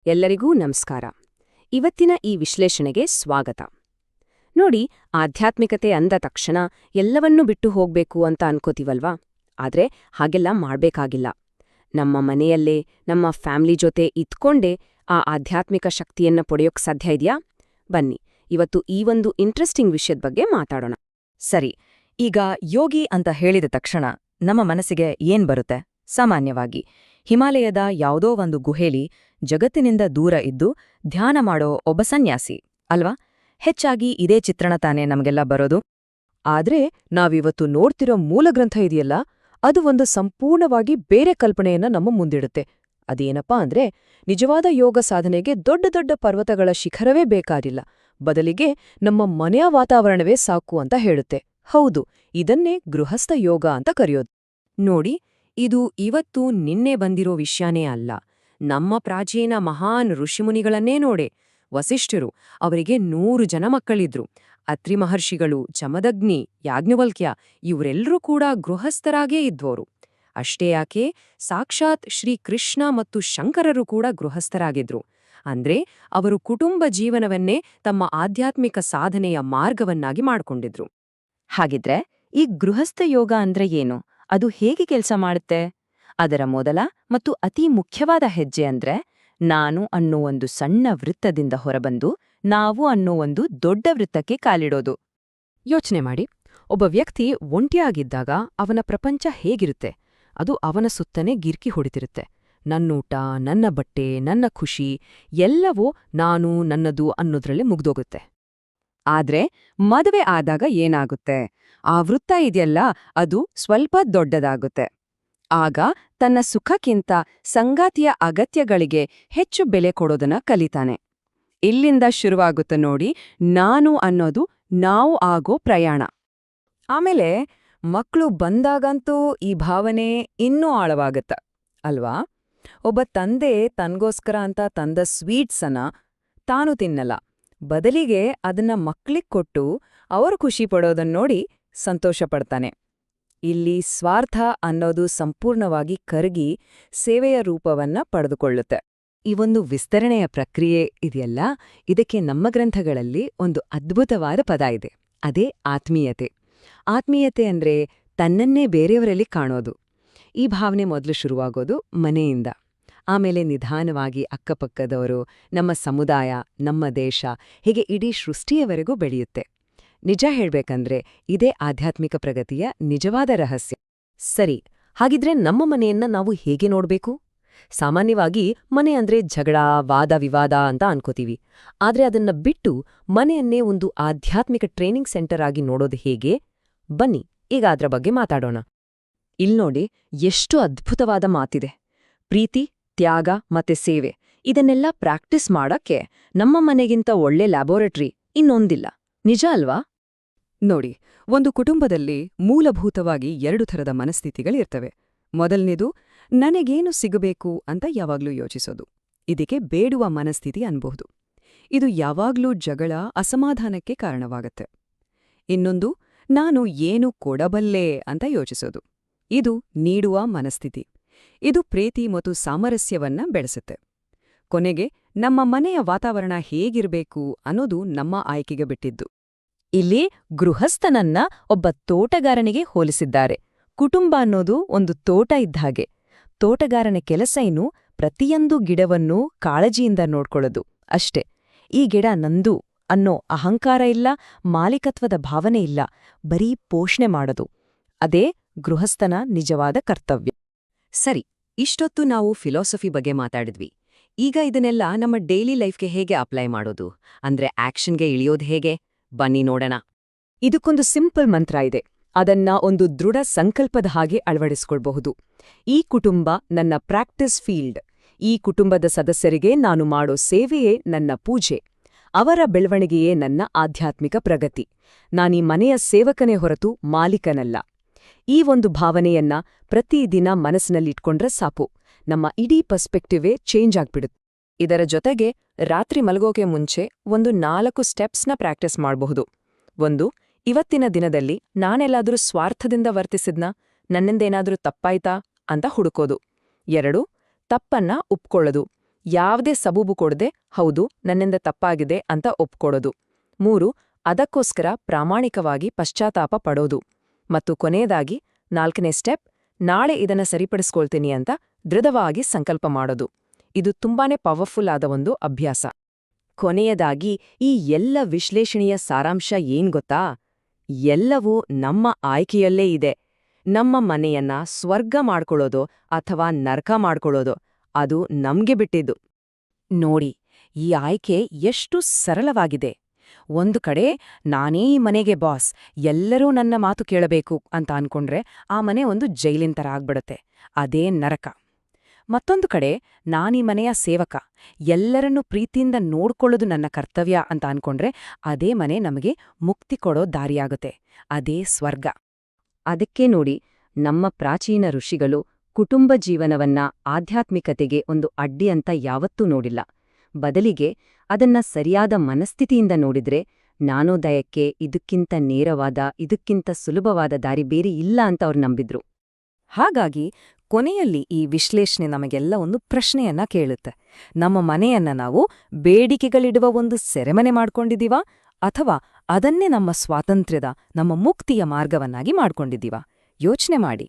ಎಲ್ಲರಿಗೂ ನಮಸ್ಕಾರ. ಇವತ್ತಿನ ಈ ವಿಶ್ಲೇಷಣೆಗೆ ಸ್ವಾಗತ. ನೋಡಿ, ಆಧ್ಯಾತ್ಮಿಕತೆ ಅಂದ ತಕ್ಷಣ ಎಲ್ಲವನ್ನೂ ಬಿಟ್ಟು ಹೋಗ್ಬೇಕು ಅಂತ ಅನ್ಕೋತೀವಲ್ವಾ? ಆದ್ರೆ ಹಾಗೆಲ್ಲ ಮಾಡ್ಬೇಕಾಗಿಲ್ಲ. ನಮ್ಮ ಮನೆಯಲ್ಲೇ ನಮ್ಮ ಫ್ಯಾಮಿಲಿ ಜೊತೆ ಇದ್ಕೊಂಡೇ ಆ ಆಧ್ಯಾತ್ಮಿಕ ಶಕ್ತಿಯನ್ನ ಪಡೆಯೋಕ್ ಸಾಧ್ಯ ಇದೆಯಾ? ಬನ್ನಿ, ಇವತ್ತು ಈ ಒಂದು ಇಂಟ್ರೆಸ್ಟಿಂಗ್ ವಿಷಯದ ಬಗ್ಗೆ ಮಾತಾಡೋಣ. ಸರಿ, ಈಗ ಯೋಗಿ ಅಂತ ಹೇಳಿದ ತಕ್ಷಣ ನಮ್ಮ ಮನಸ್ಸಿಗೆ ಏನ್ ಬರುತ್ತೆ? ಸಾಮಾನ್ಯವಾಗಿ ಹಿಮಾಲಯದ ಯಾವುದೋ ಒಂದು ಗುಹೆಲಿ ಜಗತ್ತಿನಿಂದ ದೂರ ಇದ್ದು ಧ್ಯಾನ ಮಾಡೋ ಒಬ್ಬ ಸನ್ಯಾಸಿ ಅಲ್ವಾ? ಹೆಚ್ಚಾಗಿ ಇದೇ ಚಿತ್ರಣ ತಾನೇ ನಮಗೆಲ್ಲ ಬರೋದು. ಆದ್ರೆ ನಾವಿವತ್ತು ನೋಡ್ತಿರೋ ಮೂಲಗ್ರಂಥ ಇದೆಯಲ್ಲ, ಅದು ಒಂದು ಸಂಪೂರ್ಣವಾಗಿ ಬೇರೆ ಕಲ್ಪನೆಯನ್ನ ನಮ್ಮ ಮುಂದಿಡುತ್ತೆ. ಅದೇನಪ್ಪಾ ಅಂದ್ರೆ, ನಿಜವಾದ ಯೋಗ ಸಾಧನೆಗೆ ದೊಡ್ಡ ದೊಡ್ಡ ಪರ್ವತಗಳ ಶಿಖರವೇ ಬೇಕಾಗಿಲ್ಲ, ಬದಲಿಗೆ ನಮ್ಮ ಮನೆಯ ವಾತಾವರಣವೇ ಸಾಕು ಅಂತ ಹೇಳುತ್ತೆ. ಹೌದು, ಇದನ್ನೇ ಗೃಹಸ್ಥ ಯೋಗ ಅಂತ ಕರೆಯೋದು. ನೋಡಿ, ಇದು ಇವತ್ತು ನಿನ್ನೆ ಬಂದಿರೋ ವಿಷಯನೇ ಅಲ್ಲ. ನಮ್ಮ ಪ್ರಾಚೀನ ಮಹಾನ್ ಋಷಿಮುನಿಗಳನ್ನೇ ನೋಡೆ. ವಸಿಷ್ಠರು, ಅವರಿಗೆ 100 ಜನ ಮಕ್ಕಳಿದ್ರು. ಅತ್ರಿ ಮಹರ್ಷಿಗಳು, ಜಮದಗ್ನಿ, ಯಾಜ್ಞವಲ್ಕ್ಯ ಇವರೆಲ್ಲರೂ ಕೂಡ ಗೃಹಸ್ಥರಾಗೇ ಇದ್ವೋರು. ಅಷ್ಟೇ ಯಾಕೆ, ಸಾಕ್ಷಾತ್ ಶ್ರೀಕೃಷ್ಣ ಮತ್ತು ಶಂಕರರು ಕೂಡ ಗೃಹಸ್ಥರಾಗಿದ್ರು. ಅಂದ್ರೆ ಅವರು ಕುಟುಂಬ ಜೀವನವನ್ನೇ ತಮ್ಮ ಆಧ್ಯಾತ್ಮಿಕ ಸಾಧನೆಯ ಮಾರ್ಗವನ್ನಾಗಿ ಮಾಡ್ಕೊಂಡಿದ್ರು. ಹಾಗಿದ್ರೆ ಈ ಗೃಹಸ್ಥ ಯೋಗ ಅಂದ್ರೆ ಏನು? ಅದು ಹೇಗೆ ಕೆಲಸ ಮಾಡುತ್ತೆ? ಅದರ ಮೊದಲ ಮತ್ತು ಅತಿ ಮುಖ್ಯವಾದ ಹೆಜ್ಜೆ ಅಂದ್ರೆ ನಾನು ಅನ್ನೋ ಒಂದು ಸಣ್ಣ ವೃತ್ತದಿಂದ ಹೊರಬಂದು ನಾವು ಅನ್ನೋ ಒಂದು ದೊಡ್ಡ ವೃತ್ತಕ್ಕೆ ಕಾಲಿಡೋದು. ಯೋಚನೆ ಮಾಡಿ, ಒಬ್ಬ ವ್ಯಕ್ತಿ ಒಂಟಿಯಾಗಿದ್ದಾಗ ಅವನ ಪ್ರಪಂಚ ಹೇಗಿರುತ್ತೆ? ಅದು ಅವನ ಸುತ್ತನೇ ಗಿರ್ಕಿ ಹೊಡಿತಿರುತ್ತೆ. ನನ್ನೂಟ, ನನ್ನ ಬಟ್ಟೆ, ನನ್ನ ಖುಷಿ ಎಲ್ಲವೂ ನಾನು, ನನ್ನದು ಅನ್ನೋದ್ರಲ್ಲಿ ಮುಗ್ದೋಗುತ್ತೆ. ಆದ್ರೆ ಮದುವೆ ಆದಾಗ ಏನಾಗುತ್ತೆ? ಆ ವೃತ್ತ ಇದೆಯಲ್ಲ, ಅದು ಸ್ವಲ್ಪ ದೊಡ್ಡದಾಗುತ್ತೆ. ಆಗ ತನ್ನ ಸುಖಕ್ಕಿಂತ ಸಂಗಾತಿಯ ಅಗತ್ಯಗಳಿಗೆ ಹೆಚ್ಚು ಬೆಲೆ ಕೊಡೋದನ್ನ ಕಲಿತಾನೆ. ಇಲ್ಲಿಂದ ಶುರುವಾಗುತ್ತೆ ನೋಡಿ ನಾನು ಅನ್ನೋದು ನಾವು ಆಗೋ ಪ್ರಯಾಣ. ಆಮೇಲೆ ಮಕ್ಕಳು ಬಂದಾಗಂತೂ ಈ ಭಾವನೆ ಇನ್ನೂ ಆಳವಾಗತ್ತ ಅಲ್ವಾ? ಒಬ್ಬ ತಂದೆ ತನ್ಗೋಸ್ಕರ ಅಂತ ತಂದ ಸ್ವೀಟ್ಸನ್ನ ತಾನು ತಿನ್ನಲ್ಲ, ಬದಲಿಗೆ ಅದನ್ನ ಮಕ್ಳಿಗ್ ಕೊಟ್ಟು ಅವರು ಖುಷಿ ಪಡೋದನ್ನೋಡಿ ಸಂತೋಷ ಪಡ್ತಾನೆ. ಇಲ್ಲಿ ಸ್ವಾರ್ಥ ಅನ್ನೋದು ಸಂಪೂರ್ಣವಾಗಿ ಕರಗಿ ಸೇವೆಯ ರೂಪವನ್ನ ಪಡೆದುಕೊಳ್ಳುತ್ತೆ. ಈ ಒಂದು ವಿಸ್ತರಣೆಯ ಪ್ರಕ್ರಿಯೆ ಇದೆಯಲ್ಲ, ಇದಕ್ಕೆ ನಮ್ಮ ಗ್ರಂಥಗಳಲ್ಲಿ ಒಂದು ಅದ್ಭುತವಾದ ಪದ ಇದೆ. ಅದೇ ಆತ್ಮೀಯತೆ. ಆತ್ಮೀಯತೆ ಅಂದ್ರೆ ತನ್ನನ್ನೇ ಬೇರೆಯವರಲ್ಲಿ ಕಾಣೋದು. ಈ ಭಾವನೆ ಮೊದಲು ಶುರುವಾಗೋದು ಮನೆಯಿಂದ. ಆಮೇಲೆ ನಿಧಾನವಾಗಿ ಅಕ್ಕಪಕ್ಕದವರು, ನಮ್ಮ ಸಮುದಾಯ, ನಮ್ಮ ದೇಶ, ಹೀಗೆ ಇಡೀ ಸೃಷ್ಟಿಯವರೆಗೂ ಬೆಳೆಯುತ್ತೆ. ನಿಜ ಹೇಳ್ಬೇಕಂದ್ರೆ ಇದೇ ಆಧ್ಯಾತ್ಮಿಕ ಪ್ರಗತಿಯ ನಿಜವಾದ ರಹಸ್ಯ. ಸರಿ, ಹಾಗಿದ್ರೆ ನಮ್ಮ ಮನೆಯನ್ನ ನಾವು ಹೇಗೆ ನೋಡ್ಬೇಕು? ಸಾಮಾನ್ಯವಾಗಿ ಮನೆ ಅಂದ್ರೆ ಜಗಳ, ವಾದ ವಿವಾದ ಅಂತ ಅನ್ಕೋತೀವಿ. ಆದ್ರೆ ಅದನ್ನ ಬಿಟ್ಟು ಮನೆಯನ್ನೇ ಒಂದು ಆಧ್ಯಾತ್ಮಿಕ ಟ್ರೈನಿಂಗ್ ಸೆಂಟರ್ ಆಗಿ ನೋಡೋದು ಹೇಗೆ? ಬನ್ನಿ, ಈಗ ಅದ್ರ ಬಗ್ಗೆ ಮಾತಾಡೋಣ. ಇಲ್ನೋಡಿ, ಎಷ್ಟು ಅದ್ಭುತವಾದ ಮಾತಿದೆ. ಪ್ರೀತಿ, ತ್ಯಾಗ ಮತ್ತೆ ಸೇವೆ, ಇದನ್ನೆಲ್ಲ ಪ್ರಾಕ್ಟೀಸ್ ಮಾಡಕ್ಕೆ ನಮ್ಮ ಮನೆಗಿಂತ ಒಳ್ಳೆ ಲ್ಯಾಬೋರೇಟರಿ ಇನ್ನೊಂದಿಲ್ಲ. ನಿಜ ಅಲ್ವಾ? ನೋಡಿ, ಒಂದು ಕುಟುಂಬದಲ್ಲಿ ಮೂಲಭೂತವಾಗಿ 2 ಥರದ ಮನಸ್ಥಿತಿಗಳಿರ್ತವೆ. ಮೊದಲನೇದು ನನಗೇನು ಸಿಗಬೇಕು ಅಂತ ಯಾವಾಗ್ಲೂ ಯೋಚಿಸೋದು. ಇದಕ್ಕೆ ಬೇಡುವ ಮನಸ್ಥಿತಿ ಅನ್ಬಹುದು. ಇದು ಯಾವಾಗ್ಲೂ ಜಗಳ, ಅಸಮಾಧಾನಕ್ಕೆ ಕಾರಣವಾಗತ್ತೆ. ಇನ್ನೊಂದು ನಾನು ಏನು ಕೊಡಬಲ್ಲೆ ಅಂತ ಯೋಚಿಸೋದು. ಇದು ನೀಡುವ ಮನಸ್ಥಿತಿ. ಇದು ಪ್ರೀತಿ ಮತ್ತು ಸಾಮರಸ್ಯವನ್ನ ಬೆಳೆಸುತ್ತೆ. ಕೊನೆಗೆ ನಮ್ಮ ಮನೆಯ ವಾತಾವರಣ ಹೇಗಿರ್ಬೇಕು ಅನ್ನೋದು ನಮ್ಮ ಆಯ್ಕೆಗೆ ಬಿಟ್ಟಿದ್ದು. ಇಲ್ಲಿ ಗೃಹಸ್ಥನನ್ನ ಒಬ್ಬ ತೋಟಗಾರನಿಗೆ ಹೋಲಿಸಿದ್ದಾರೆ. ಕುಟುಂಬ ಅನ್ನೋದು ಒಂದು ತೋಟ ಇದ್ಹಾಗೆ. ತೋಟಗಾರನ ಕೆಲಸ ಏನು? ಪ್ರತಿಯೊಂದು ಗಿಡವನ್ನೂ ಕಾಳಜಿಯಿಂದ ನೋಡ್ಕೊಳ್ಳೋದು ಅಷ್ಟೇ. ಈ ಗಿಡ ನಂದು ಅನ್ನೋ ಅಹಂಕಾರ ಇಲ್ಲ, ಮಾಲೀಕತ್ವದ ಭಾವನೆ ಇಲ್ಲ, ಬರೀ ಪೋಷಣೆ ಮಾಡೋದು. ಅದೇ ಗೃಹಸ್ಥನ ನಿಜವಾದ ಕರ್ತವ್ಯ. ಸರಿ, ಇಷ್ಟೊತ್ತು ನಾವು ಫಿಲಾಸಫಿ ಬಗ್ಗೆ ಮಾತಾಡಿದ್ವಿ. ಈಗ ಇದನ್ನೆಲ್ಲ ನಮ್ಮ ಡೈಲಿ ಲೈಫ್ಗೆ ಹೇಗೆ ಅಪ್ಲೈ ಮಾಡೋದು? ಅಂದ್ರೆ ಆಕ್ಷನ್ಗೆ ಇಳಿಯೋದು ಹೇಗೆ? ಬನ್ನಿ ನೋಡೋಣ. ಇದಕ್ಕೊಂದು ಸಿಂಪಲ್ ಮಂತ್ರ ಇದೆ. ಅದನ್ನ ಒಂದು ದೃಢ ಸಂಕಲ್ಪದ ಹಾಗೆ ಅಳವಡಿಸ್ಕೊಳ್ಬಹುದು. ಈ ಕುಟುಂಬ ನನ್ನ ಪ್ರಾಕ್ಟೀಸ್ ಫೀಲ್ಡ್. ಈ ಕುಟುಂಬದ ಸದಸ್ಯರಿಗೆ ನಾನು ಮಾಡೋ ಸೇವೆಯೇ ನನ್ನ ಪೂಜೆ. ಅವರ ಬೆಳವಣಿಗೆಯೇ ನನ್ನ ಆಧ್ಯಾತ್ಮಿಕ ಪ್ರಗತಿ. ನಾನೀ ಮನೆಯ ಸೇವಕನೇ ಹೊರತು ಮಾಲೀಕನಲ್ಲ. ಈ ಒಂದು ಭಾವನೆಯನ್ನ ಪ್ರತಿದಿನ ಮನಸ್ಸಿನಲ್ಲಿಟ್ಕೊಂಡ್ರೆ ಸಾಕು, ನಮ್ಮ ಇಡೀ ಪರ್ಸ್ಪೆಕ್ಟಿವೇ ಚೇಂಜ್ ಆಗ್ಬಿಡುತ್ತೆ. ಇದರ ಜೊತೆಗೆ ರಾತ್ರಿ ಮಲಗೋಕೆ ಮುಂಚೆ ಒಂದು 4 ಸ್ಟೆಪ್ಸ್ನ ಪ್ರಾಕ್ಟೀಸ್ ಮಾಡಬಹುದು. 1. ಇವತ್ತಿನ ದಿನದಲ್ಲಿ ನಾನೆಲ್ಲಾದ್ರೂ ಸ್ವಾರ್ಥದಿಂದ ವರ್ತಿಸಿದ್ನಾ? ನನ್ನಿಂದೇನಾದ್ರೂ ತಪ್ಪಾಯ್ತಾ ಅಂತ ಹುಡುಕೋದು. 2. ತಪ್ಪನ್ನ ಒಪ್ಕೊಳ್ಳೋದು. ಯಾವುದೇ ಸಬೂಬು ಕೊಡದೆ ಹೌದು ನನ್ನಿಂದ ತಪ್ಪಾಗಿದೆ ಅಂತ ಒಪ್ಕೊಡೋದು. 3. ಅದಕ್ಕೋಸ್ಕರ ಪ್ರಾಮಾಣಿಕವಾಗಿ ಪಶ್ಚಾತ್ತಾಪ ಪಡೋದು. ಮತ್ತು ಕೊನೆಯದಾಗಿ 4ನೇ ಸ್ಟೆಪ್, ನಾಳೆ ಇದನ್ನ ಸರಿಪಡಿಸ್ಕೊಳ್ತೀನಿ ಅಂತ ದೃಢವಾಗಿ ಸಂಕಲ್ಪ ಮಾಡೋದು. ಇದು ತುಂಬಾನೇ ಪವರ್ಫುಲ್ ಆದ ಒಂದು ಅಭ್ಯಾಸ. ಕೊನೆಯದಾಗಿ ಈ ಎಲ್ಲ ವಿಶ್ಲೇಷಣೆಯ ಸಾರಾಂಶ ಏನ್ ಗೊತ್ತಾ? ಎಲ್ಲವೂ ನಮ್ಮ ಆಯ್ಕೆಯಲ್ಲೇ ಇದೆ. ನಮ್ಮ ಮನೆಯನ್ನ ಸ್ವರ್ಗ ಮಾಡ್ಕೊಳ್ಳೋದೋ ಅಥವಾ ನರಕ ಮಾಡ್ಕೊಳ್ಳೋದೋ ಅದು ನಮ್ಗೆ ಬಿಟ್ಟಿದ್ದು. ನೋಡಿ, ಈ ಆಯ್ಕೆ ಎಷ್ಟು ಸರಳವಾಗಿದೆ. ಒಂದು ಕಡೆ ನಾನೇ ಈ ಮನೆಗೆ ಬಾಸ್, ಎಲ್ಲರೂ ನನ್ನ ಮಾತು ಕೇಳಬೇಕು ಅಂತ ಅನ್ಕೊಂಡ್ರೆ ಆ ಮನೆ ಒಂದು ಜೈಲಿನ ಥರ ಆಗ್ಬಿಡುತ್ತೆ, ಅದೇ ನರಕ. ಮತ್ತೊಂದು ಕಡೆ ನಾನೀ ಮನೆಯ ಸೇವಕ, ಎಲ್ಲರನ್ನೂ ಪ್ರೀತಿಯಿಂದ ನೋಡ್ಕೊಳ್ಳೋದು ನನ್ನ ಕರ್ತವ್ಯ ಅಂತ ಅನ್ಕೊಂಡ್ರೆ ಅದೇ ಮನೆ ನಮಗೆ ಮುಕ್ತಿ ಕೊಡೋ ದಾರಿಯಾಗುತ್ತೆ, ಅದೇ ಸ್ವರ್ಗ. ಅದಕ್ಕೆ ನೋಡಿ, ನಮ್ಮ ಪ್ರಾಚೀನ ಋಷಿಗಳು ಕುಟುಂಬ ಜೀವನವನ್ನ ಆಧ್ಯಾತ್ಮಿಕತೆಗೆ ಒಂದು ಅಡ್ಡಿ ಅಂತ ಯಾವತ್ತೂ ನೋಡಿಲ್ಲ. ಬದಲಿಗೆ ಅದನ್ನ ಸರಿಯಾದ ಮನಸ್ಥಿತಿಯಿಂದ ನೋಡಿದ್ರೆ ಜ್ಞಾನೋದಯಕ್ಕೆ ಇದಕ್ಕಿಂತ ನೇರವಾದ, ಇದಕ್ಕಿಂತ ಸುಲಭವಾದ ದಾರಿ ಬೇರೆ ಇಲ್ಲ ಅಂತ ಅವ್ರು ನಂಬಿದ್ರು. ಹಾಗಾಗಿ ಕೊನೆಯಲ್ಲಿ ಈ ವಿಶ್ಲೇಷಣೆ ನಮಗೆಲ್ಲ ಒಂದು ಪ್ರಶ್ನೆಯನ್ನ ಕೇಳುತ್ತೆ. ನಮ್ಮ ಮನೆಯನ್ನ ನಾವು ಬೇಡಿಕೆಗಳಿಡುವ ಒಂದು ಸೆರೆಮನೆ ಮಾಡ್ಕೊಂಡಿದೀವಾ ಅಥವಾ ಅದನ್ನೇ ನಮ್ಮ ಸ್ವಾತಂತ್ರ್ಯದ, ನಮ್ಮ ಮುಕ್ತಿಯ ಮಾರ್ಗವನ್ನಾಗಿ ಮಾಡ್ಕೊಂಡಿದೀವಾ? ಯೋಚನೆ ಮಾಡಿ.